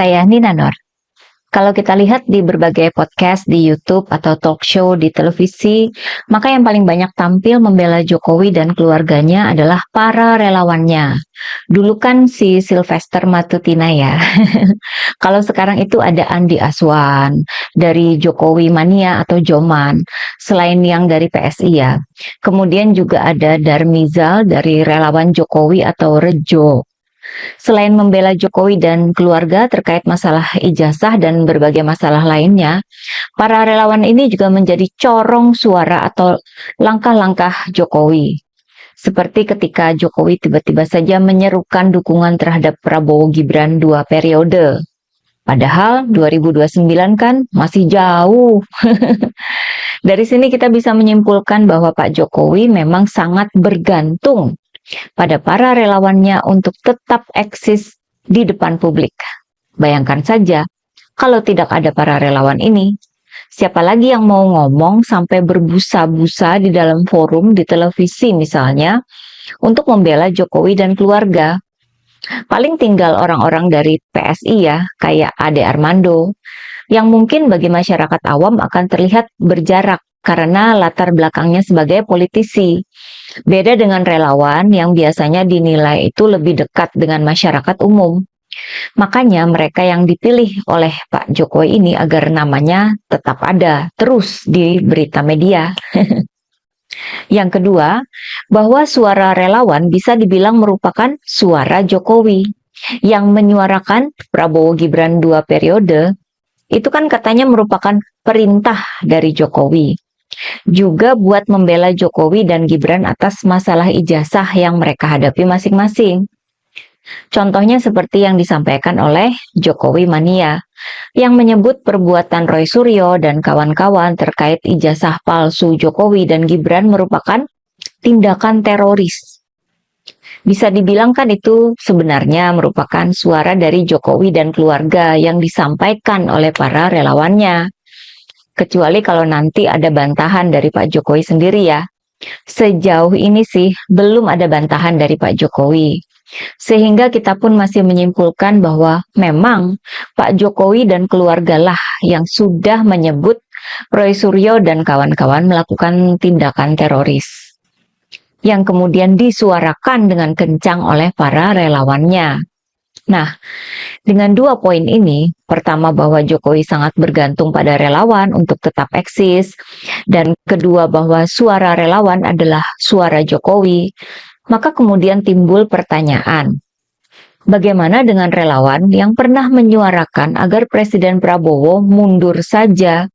Saya Nina Nur. Kalau kita lihat di berbagai podcast di YouTube atau talk show di televisi, maka yang paling banyak tampil membela Jokowi dan keluarganya adalah para relawannya. Dulu kan si Sylvester Matutina ya. Kalau sekarang itu ada Andi Aswan dari Jokowi Mania atau Joman, selain yang dari PSI ya. Kemudian juga ada Darmizal dari relawan Jokowi atau Rejo. Selain membela Jokowi dan keluarga terkait masalah ijazah dan berbagai masalah lainnya, para relawan ini juga menjadi corong suara atau langkah-langkah Jokowi. Seperti ketika Jokowi tiba-tiba saja menyerukan dukungan terhadap Prabowo Gibran 2 periode. Padahal 2029 kan masih jauh. Dari sini kita bisa menyimpulkan bahwa Pak Jokowi memang sangat bergantung pada para relawannya untuk tetap eksis di depan publik. Bayangkan saja, kalau tidak ada para relawan ini, siapa lagi yang mau ngomong sampai berbusa-busa di dalam forum di televisi misalnya, untuk membela Jokowi dan keluarga? Paling tinggal orang-orang dari PSI ya, kayak Ade Armando, yang mungkin bagi masyarakat awam akan terlihat berjarak karena latar belakangnya sebagai politisi. Beda dengan relawan yang biasanya dinilai itu lebih dekat dengan masyarakat umum. Makanya mereka yang dipilih oleh Pak Jokowi ini agar namanya tetap ada terus di berita media. Yang kedua, bahwa suara relawan bisa dibilang merupakan suara Jokowi yang menyuarakan Prabowo Gibran 2 periode. Itu kan katanya merupakan perintah dari Jokowi. Juga buat membela Jokowi dan Gibran atas masalah ijazah yang mereka hadapi masing-masing. Contohnya seperti yang disampaikan oleh Jokowi Mania, yang menyebut perbuatan Roy Suryo dan kawan-kawan terkait ijazah palsu Jokowi dan Gibran merupakan tindakan teroris. Bisa dibilang kan itu sebenarnya merupakan suara dari Jokowi dan keluarga yang disampaikan oleh para relawannya. Kecuali kalau nanti ada bantahan dari Pak Jokowi sendiri ya. Sejauh ini sih belum ada bantahan dari Pak Jokowi. Sehingga kita pun masih menyimpulkan bahwa memang Pak Jokowi dan keluarga lah yang sudah menyebut Roy Suryo dan kawan-kawan melakukan tindakan teroris. Yang kemudian disuarakan dengan kencang oleh para relawannya. Nah, dengan 2 poin ini, pertama bahwa Jokowi sangat bergantung pada relawan untuk tetap eksis, dan kedua bahwa suara relawan adalah suara Jokowi, maka kemudian timbul pertanyaan, bagaimana dengan relawan yang pernah menyuarakan agar Presiden Prabowo mundur saja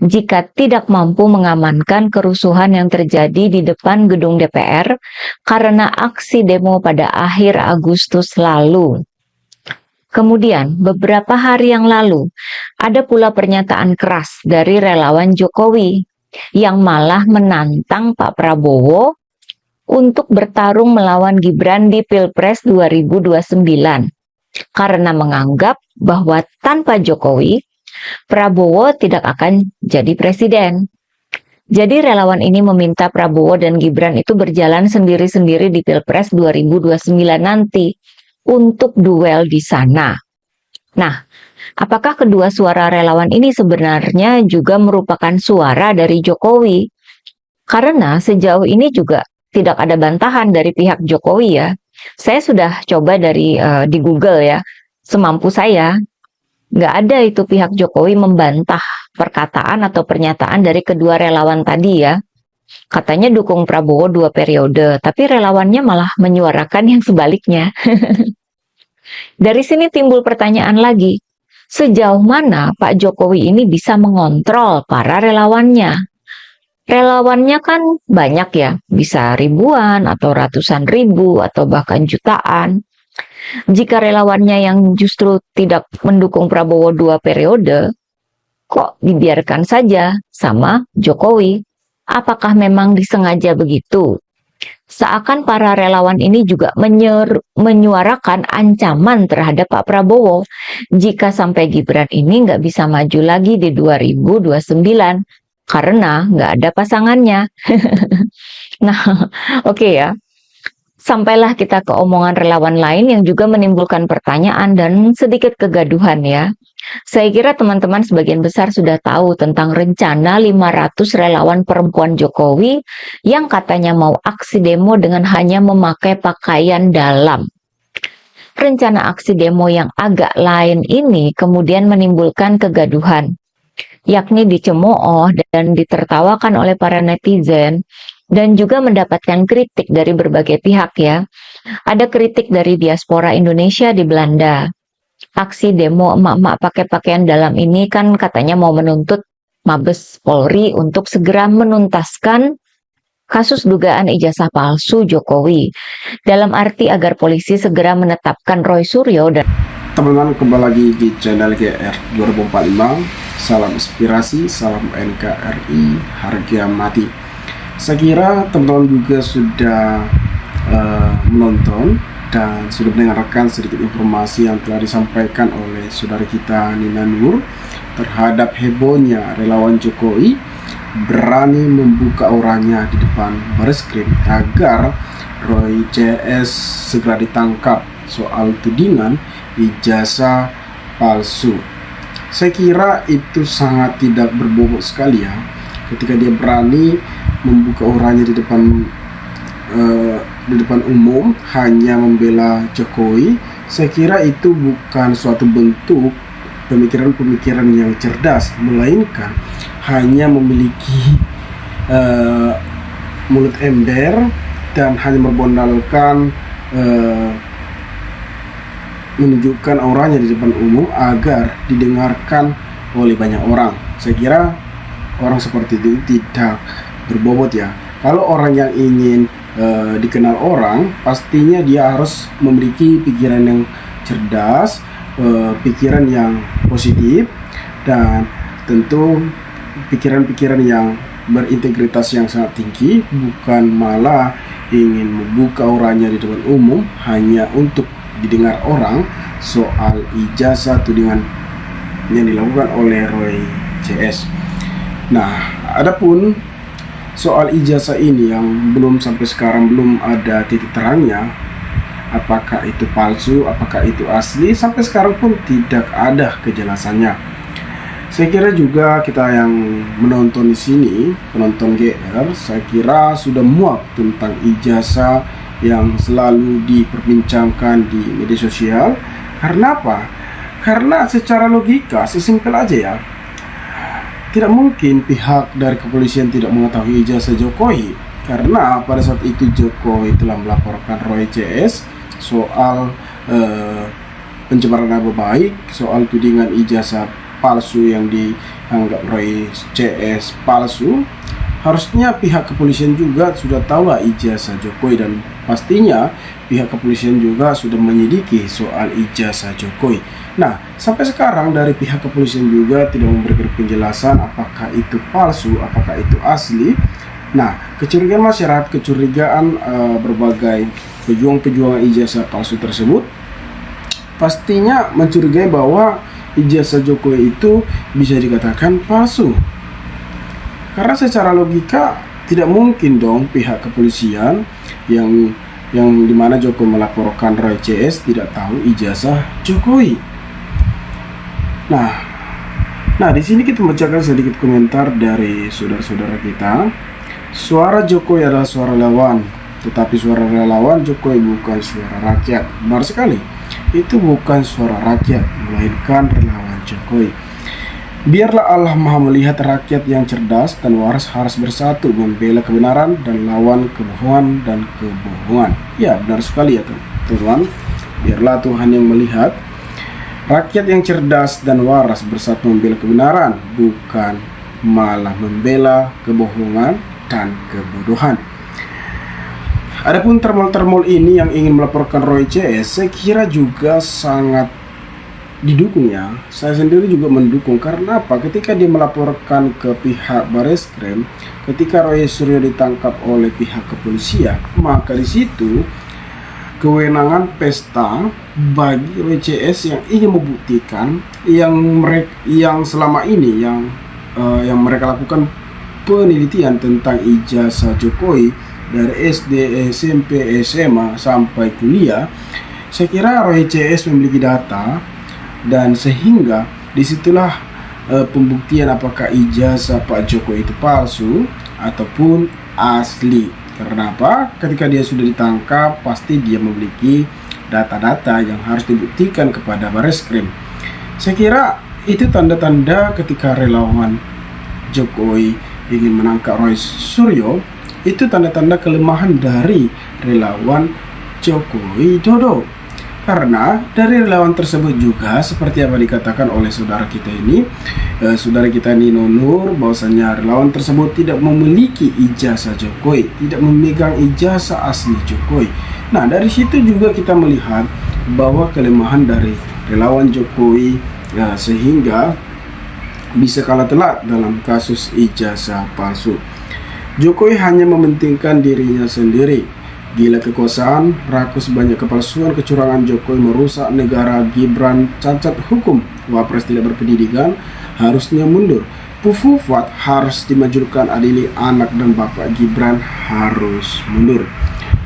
jika tidak mampu mengamankan kerusuhan yang terjadi di depan gedung DPR karena aksi demo pada akhir Agustus lalu? Kemudian, beberapa hari yang lalu, ada pula pernyataan keras dari relawan Jokowi yang malah menantang Pak Prabowo untuk bertarung melawan Gibran di Pilpres 2029 karena menganggap bahwa tanpa Jokowi, Prabowo tidak akan jadi presiden. Jadi relawan ini meminta Prabowo dan Gibran itu berjalan sendiri-sendiri di Pilpres 2029 nanti untuk duel di sana. Nah, apakah kedua suara relawan ini sebenarnya juga merupakan suara dari Jokowi? Karena sejauh ini juga tidak ada bantahan dari pihak Jokowi ya. Saya sudah coba di Google ya, semampu saya. Nggak ada itu pihak Jokowi membantah perkataan atau pernyataan dari kedua relawan tadi ya. Katanya dukung Prabowo 2 periode, tapi relawannya malah menyuarakan yang sebaliknya. Dari sini timbul pertanyaan lagi, sejauh mana Pak Jokowi ini bisa mengontrol para relawannya? Relawannya kan banyak ya, bisa ribuan atau ratusan ribu atau bahkan jutaan. Jika relawannya yang justru tidak mendukung Prabowo 2 periode, kok dibiarkan saja sama Jokowi? Apakah memang disengaja begitu? Seakan para relawan ini juga menyuarakan ancaman terhadap Pak Prabowo jika sampai Gibran ini nggak bisa maju lagi di 2029 karena nggak ada pasangannya. Nah, oke ya. Sampailah kita ke omongan relawan lain yang juga menimbulkan pertanyaan dan sedikit kegaduhan ya. Saya kira teman-teman sebagian besar sudah tahu tentang rencana 500 relawan perempuan Jokowi yang katanya mau aksi demo dengan hanya memakai pakaian dalam. Rencana aksi demo yang agak lain ini kemudian menimbulkan kegaduhan, yakni dicemooh dan ditertawakan oleh para netizen dan juga mendapatkan kritik dari berbagai pihak ya. Ada kritik dari diaspora Indonesia di Belanda. Aksi demo emak-emak pakai pakaian dalam ini kan katanya mau menuntut Mabes Polri untuk segera menuntaskan kasus dugaan ijazah palsu Jokowi. Dalam arti agar polisi segera menetapkan Roy Suryo dan teman-teman, kembali lagi di channel GR 2045. Salam inspirasi, salam NKRI, harga mati. Saya kira teman-teman juga sudah menonton dan sudah mendengarkan sedikit informasi yang telah disampaikan oleh saudara kita Nina Nur terhadap hebohnya relawan Jokowi berani membuka orangnya di depan Bareskrim agar Roy CS segera ditangkap soal tudingan ijazah palsu. Saya kira itu sangat tidak berbobot sekali ya, ketika dia berani membuka orangnya di depan umum hanya membela Jokowi. Saya kira itu bukan suatu bentuk pemikiran-pemikiran yang cerdas, melainkan hanya memiliki mulut ember dan hanya berbondalkan menunjukkan auranya di depan umum agar didengarkan oleh banyak orang. Saya kira orang seperti itu tidak berbobot ya. Kalau orang yang ingin dikenal orang, pastinya dia harus memiliki pikiran yang cerdas, pikiran yang positif, dan tentu pikiran-pikiran yang berintegritas yang sangat tinggi, bukan malah ingin membuka orangnya di depan umum hanya untuk didengar orang soal ijazah tudingan yang dilakukan oleh Roy CS. Nah, adapun soal ijazah ini yang sampai sekarang belum ada titik terangnya, apakah itu palsu, apakah itu asli, sampai sekarang pun tidak ada kejelasannya. Saya kira juga kita yang menonton di sini, penonton GR, saya kira sudah muak tentang ijazah yang selalu diperbincangkan di media sosial. Karena apa? Karena secara logika, sesimpel aja ya, tidak mungkin pihak dari kepolisian tidak mengetahui ijazah Jokowi, karena pada saat itu Jokowi telah melaporkan Roy CS soal pencemaran nama baik, soal tudingan ijazah palsu yang dianggap Roy CS palsu. Harusnya pihak kepolisian juga sudah tahu lah ijazah Jokowi, dan pastinya pihak kepolisian juga sudah menyelidiki soal ijazah Jokowi. Nah, sampai sekarang dari pihak kepolisian juga tidak memberikan penjelasan apakah itu palsu, apakah itu asli. Nah, kecurigaan masyarakat, kecurigaan berbagai pejuang-pejuang ijazah palsu tersebut pastinya mencurigai bahwa ijazah Jokowi itu bisa dikatakan palsu. Karena secara logika tidak mungkin dong pihak kepolisian yang dimana Jokowi melaporkan Roy CS tidak tahu ijazah Jokowi. Nah di sini kita membacakan sedikit komentar dari saudara-saudara kita. Suara Jokowi adalah suara relawan, tetapi suara relawan Jokowi bukan suara rakyat. Benar sekali, itu bukan suara rakyat, melainkan relawan Jokowi. Biarlah Allah Maha melihat rakyat yang cerdas dan waras harus bersatu membela kebenaran dan lawan kebohongan dan kebohongan. Ya, benar sekali ya teman-teman. Biarlah Tuhan yang melihat rakyat yang cerdas dan waras bersatu membela kebenaran, bukan malah membela kebohongan dan kebodohan. Adapun termol-termol ini yang ingin melaporkan Roy CS, saya kira juga sangat didukung ya. Saya sendiri juga mendukung. Karena apa? Ketika dia melaporkan ke pihak Bareskrim, ketika Roy Suryo ditangkap oleh pihak kepolisian, maka di situ kewenangan pesta bagi Roy CS yang ingin membuktikan yang selama ini yang mereka lakukan penelitian tentang ijazah Jokowi dari SD, SMP, SMA sampai kuliah, saya kira Roy CS memiliki data, dan sehingga disitulah pembuktian apakah ijazah Pak Jokowi itu palsu ataupun asli. Karena apa? Ketika dia sudah ditangkap, pasti dia memiliki data-data yang harus dibuktikan kepada Bareskrim. Saya kira itu tanda-tanda ketika relawan Jokowi ingin menangkap Roy Suryo, itu tanda-tanda kelemahan dari relawan Jokowi Dodo. Karena dari relawan tersebut juga seperti apa dikatakan oleh saudara kita ini, Nino Nur, bahwasanya relawan tersebut tidak memiliki ijazah Jokowi, tidak memegang ijazah asli Jokowi. Nah, dari situ juga kita melihat bahwa kelemahan dari relawan Jokowi sehingga bisa kalah telak dalam kasus ijazah palsu. Jokowi hanya mementingkan dirinya sendiri. Gila kekuasaan, rakus banyak kepalsuan, kecurangan. Jokowi merusak negara. Gibran cacat hukum. Wapres tidak berpendidikan, harusnya mundur. Pufufat harus dimajukan, adili anak dan bapak Gibran harus mundur.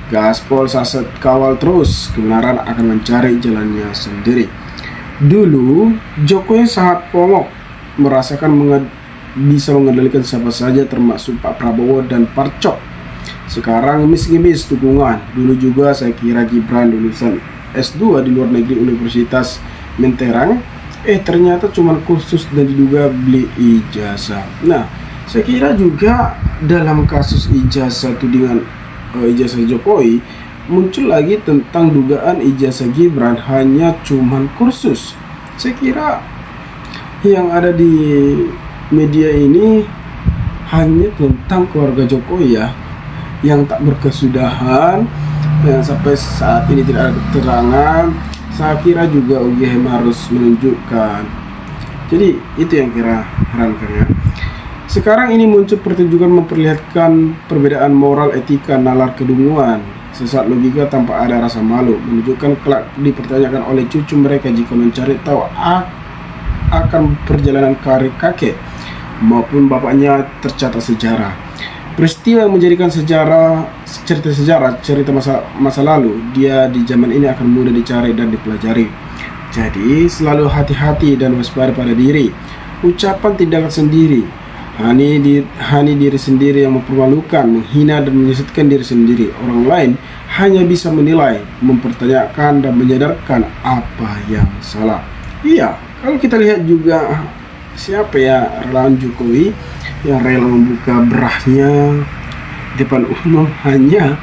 Gaspol saset kawal terus, kebenaran akan mencari jalannya sendiri. Dulu Jokowi sangat pomok, merasakan bisa mengendalikan siapa saja termasuk Pak Prabowo dan Parcok. Sekarang ngemis-ngemis dukungan. Dulu juga saya kira Gibran lulusan S2 di luar negeri Universitas Menterang, ternyata cuma kursus dan diduga beli ijazah. Nah, saya kira juga dalam kasus ijazah tudingan ijazah Jokowi, muncul lagi tentang dugaan ijazah Gibran hanya cuman kursus. Saya kira yang ada di media ini hanya tentang keluarga Jokowi ya, yang tak berkesudahan, yang sampai saat ini tidak ada keterangan. Saya kira juga UGM harus menunjukkan. Jadi itu yang kira herankan ya. Sekarang ini muncul pertunjukan memperlihatkan perbedaan moral, etika, nalar kedunguan, sesat logika tanpa ada rasa malu, menunjukkan kelak dipertanyakan oleh cucu mereka jika mencari tahu akan perjalanan karir kakek maupun bapaknya tercatat sejarah. Peristiwa yang menjadikan cerita masa lalu dia di zaman ini akan mudah dicari dan dipelajari. Jadi selalu hati-hati dan waspada pada diri, ucapan tindakan sendiri. Hani diri sendiri yang mempermalukan, menghina dan menyesatkan diri sendiri. Orang lain hanya bisa menilai, mempertanyakan dan menyadarkan apa yang salah. Iya, kalau kita lihat juga siapa ya relawan Jokowi yang rela membuka berahnya depan umum hanya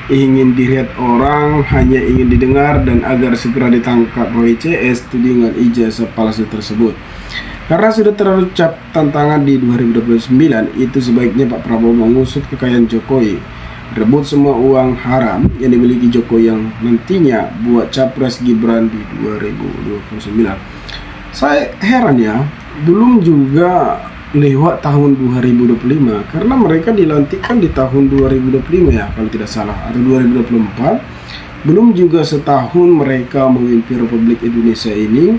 ingin dilihat orang, hanya ingin didengar dan agar segera ditangkap Roy CS tudingan ijazah palsu tersebut. Karena sudah terucap tantangan di 2029, itu sebaiknya Pak Prabowo mengusut kekayaan Jokowi, rebut semua uang haram yang dimiliki Jokowi yang nantinya buat capres Gibran di 2029. Saya heran ya, belum juga lewat tahun 2025, karena mereka dilantikkan di tahun 2025 ya kalau tidak salah, atau 2024. Belum juga setahun mereka memimpin Republik Indonesia ini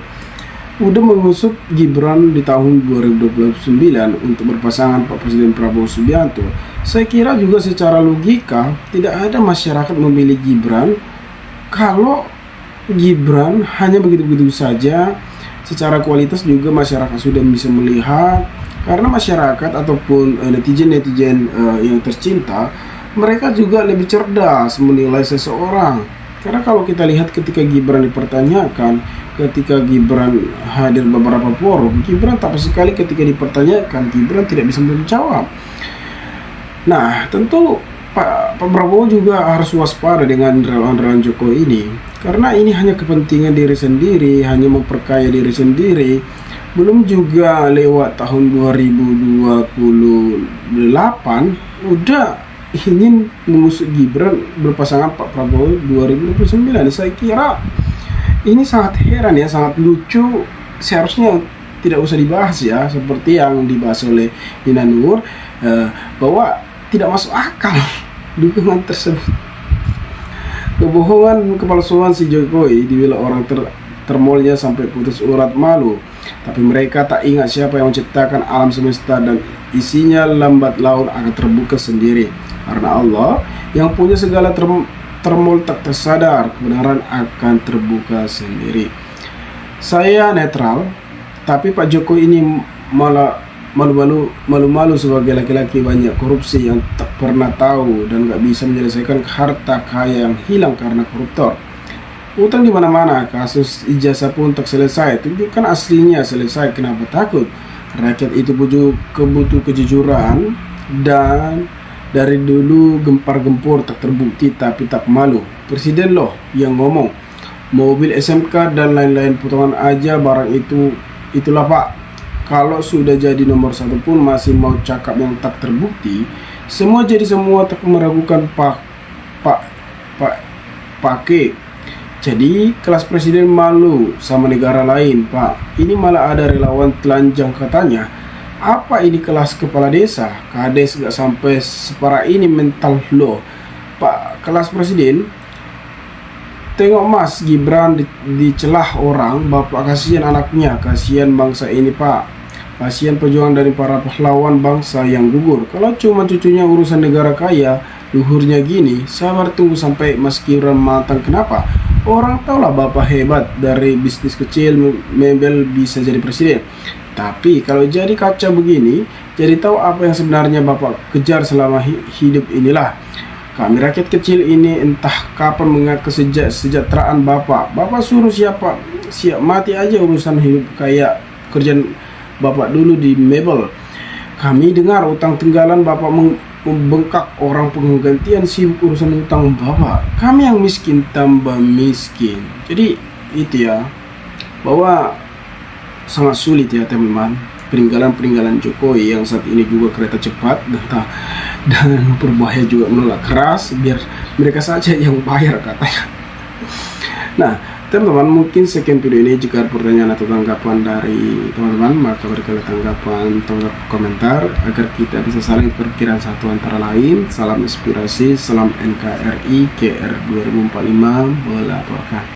udah mengusut Gibran di tahun 2029 untuk berpasangan Pak Presiden Prabowo Subianto. Saya kira juga secara logika tidak ada masyarakat memilih Gibran kalau Gibran hanya begitu-begitu saja. Secara kualitas juga masyarakat sudah bisa melihat, karena masyarakat ataupun netizen yang tercinta, mereka juga lebih cerdas menilai seseorang. Karena kalau kita lihat ketika Gibran dipertanyakan, ketika Gibran hadir beberapa forum, Gibran tak sekali ketika dipertanyakan, Gibran tidak bisa menjawab. Nah, tentu Pak Prabowo juga harus waspada dengan relawan-relawan Jokowi ini, karena ini hanya kepentingan diri sendiri, hanya memperkaya diri sendiri. Belum juga lewat tahun 2028 udah ingin mengusut Gibran berpasangan Pak Prabowo 2029. Saya kira ini sangat heran ya, sangat lucu. Seharusnya tidak usah dibahas ya, seperti yang dibahas oleh Nina Nur, bahwa tidak masuk akal dukungan tersebut. Kebohongan, kepalsuan si Jokowi dibela orang termolnya sampai putus urat malu. Tapi mereka tak ingat siapa yang menciptakan alam semesta dan isinya lambat laun akan terbuka sendiri. Karena Allah yang punya segala termol tak tersadar, kebenaran akan terbuka sendiri. Saya netral, tapi Pak Jokowi ini malah malu-malu sebagai laki-laki banyak korupsi yang tak pernah tahu dan gak bisa menyelesaikan harta kaya yang hilang karena koruptor. Utang di mana-mana, kasus ijazah pun tak selesai. Tunjukkan aslinya selesai, kenapa takut? Rakyat itu butuh kejujuran, dan dari dulu gempar-gempur tak terbukti tapi tak malu. Presiden loh yang ngomong, mobil SMK dan lain-lain potongan aja barang itulah Pak. Kalau sudah jadi nomor 1 pun masih mau cakap yang tak terbukti, semua tak meragukan pakai. Jadi kelas presiden malu sama negara lain Pak. Ini malah ada relawan telanjang katanya. Apa ini kelas kepala desa? Kades gak sampai separah ini mental lo Pak kelas presiden. Tengok Mas Gibran dicelah orang, Bapak kasihan anaknya, kasihan bangsa ini Pak. Kasihan perjuangan dari para pahlawan bangsa yang gugur. Kalau cuma cucunya urusan negara kaya, luhurnya gini, sabar tunggu sampai Mas Gibran matang. Kenapa? Orang tahulah Bapak hebat, dari bisnis kecil mebel bisa jadi presiden. Tapi kalau jadi kaca begini, jadi tahu apa yang sebenarnya Bapak kejar selama hidup inilah. Kami rakyat kecil ini entah kapan mengaku kesejahteraan Bapak. Bapak suruh siap mati aja urusan hidup kayak kerjaan Bapak dulu di mebel. Kami dengar utang tenggalan Bapak membengkak, orang penggantian sibuk urusan utang Bapak. Kami yang miskin tambah miskin. Jadi itu ya, bahwa sangat sulit ya teman-teman, peninggalan Jokowi yang saat ini juga kereta cepat dan berbahaya juga menolak keras, biar mereka saja yang bayar katanya. Nah teman-teman, mungkin sekian video ini. Jika ada pertanyaan atau tanggapan dari teman-teman, maka berikanlah tanggapan komentar agar kita bisa saling berpikiran satu antara lain. Salam inspirasi, salam NKRI, KR 2045 melaporkan.